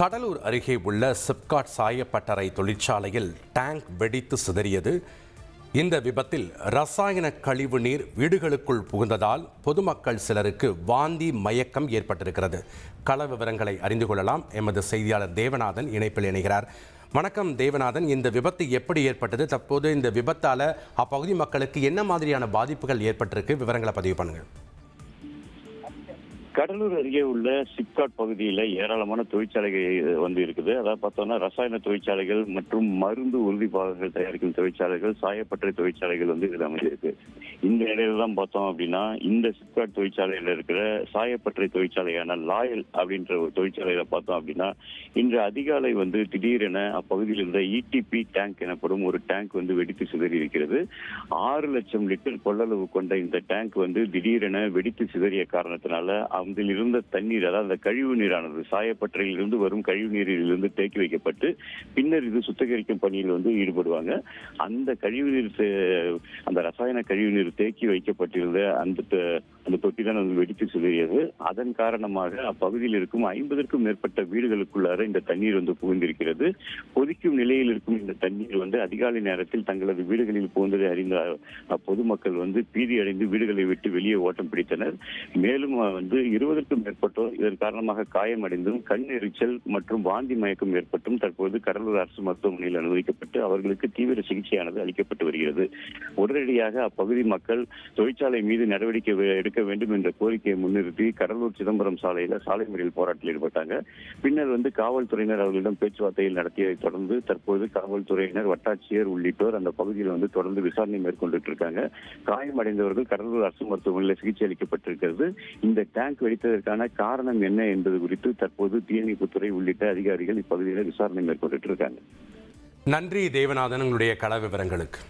கடலூர் அருகே உள்ள சிப்காட் சாயப்பட்டறை தொழிற்சாலையில் டேங்க் வெடித்து சிதறியது. இந்த விபத்தில் ரசாயன கழிவு நீர் வீடுகளுக்குள் புகுந்ததால் பொதுமக்கள் சிலருக்கு வாந்தி மயக்கம் ஏற்பட்டிருக்கிறது. கள விவரங்களை அறிந்து கொள்ளலாம். எமது செய்தியாளர் தேவநாதன் இணைப்பில் இணைகிறார். வணக்கம் தேவநாதன், இந்த விபத்து எப்படி ஏற்பட்டது? தற்போது இந்த விபத்தால் அப்பகுதி மக்களுக்கு என்ன மாதிரியான பாதிப்புகள் ஏற்பட்டிருக்கு? விவரங்களை பதிவு பண்ணுங்கள். கடலூர் அருகே உள்ள சிப்காட் பகுதியில் ஏராளமான தொழிற்சாலைகள் இருக்குது. அதாவது பார்த்தோம்னா ரசாயன தொழிற்சாலைகள் மற்றும் மருந்து உறுதி பாகங்கள் தயாரிக்கும் தொழிற்சாலைகள், சாயப்பட்டறை தொழிற்சாலைகள் இதில் அமைஞ்சிருக்கு. இந்த நிலையில தான் பார்த்தோம் அப்படின்னா இந்த சிப்காட் தொழிற்சாலையில் இருக்கிற சாயப்பட்டறை தொழிற்சாலையான லாயல் அப்படின்ற ஒரு தொழிற்சாலையில பார்த்தோம் அப்படின்னா இன்று அதிகாலை திடீரென அப்பகுதியில் இருந்த இடிபி டேங்க் எனப்படும் ஒரு டேங்க் வெடித்து சிதறி இருக்கிறது. 6 லட்சம் லிட்டர் கொள்ளளவு கொண்ட இந்த டேங்க் திடீரென வெடித்து சிதறிய காரணத்தினால அதில் இருந்த தண்ணீர், அதாவது அந்த கழிவு நீரானது சாயப்பட்டறையில் இருந்து வரும் கழிவு நீரிலிருந்து தேக்கி வைக்கப்பட்டு பின்னர் இது சுத்திகரிக்கும் பணியில் ஈடுபடுவாங்க. அந்த கழிவு நீர், அந்த ரசாயன கழிவு நீர் தேக்கி வைக்கப்பட்டிருந்த அந்த தொட்டி தான் வெடித்து சிதறியது. அதன் காரணமாக அப்பகுதியில் இருக்கும் 50க்கும் மேற்பட்ட வீடுகளுக்குள்ளார இந்த தண்ணீர் புகுந்திருக்கிறது. கொதிக்கும் நிலையில் இருக்கும் இந்த தண்ணீர் அதிகாலை நேரத்தில் தங்களது வீடுகளில் புகுந்ததை அறிந்த பொதுமக்கள் பீதி அடைந்து வீடுகளை விட்டு வெளியே ஓட்டம் பிடித்தனர். மேலும் 20க்கும் மேற்பட்டோர் இதன் காரணமாக காயமடைந்தும் கண் எரிச்சல் மற்றும் வாந்தி மயக்கம் ஏற்பட்டும் தற்போது கடலூர் அரசு மருத்துவமனையில் அனுமதிக்கப்பட்டு அவர்களுக்கு தீவிர சிகிச்சையானது அளிக்கப்பட்டு வருகிறது. உடனடியாக அப்பகுதி மக்கள் தொழிற்சாலை மீது நடவடிக்கை எடுக்க வேண்டும் என்ற கோரிக்கையை முன்னிறுத்தி கடலூர் சிதம்பரம் சாலையில சாலை மறியல் போராட்டத்தில் ஈடுபட்டாங்க. பின்னர் காவல்துறையினர் அவர்களிடம் பேச்சுவார்த்தையில் நடத்தியதை தொடர்ந்து தற்போது காவல்துறையினர், வட்டாட்சியர் உள்ளிட்டோர் அந்த பகுதியில் தொடர்ந்து விசாரணை மேற்கொண்டு இருக்காங்க. காயமடைந்தவர்கள் கடலூர் அரசு மருத்துவமனையில் சிகிச்சை அளிக்கப்பட்டிருக்கிறது. இந்த டேங்க் வெடித்ததற்கான காரணம் என்ன என்பது குறித்து தற்போது தீயணைப்புத்துறை உள்ளிட்ட அதிகாரிகள் இப்பகுதியில் விசாரணை மேற்கொண்டு இருக்காங்க. நன்றி தேவநாதன், உங்களுடைய கள விவரங்களுக்கு.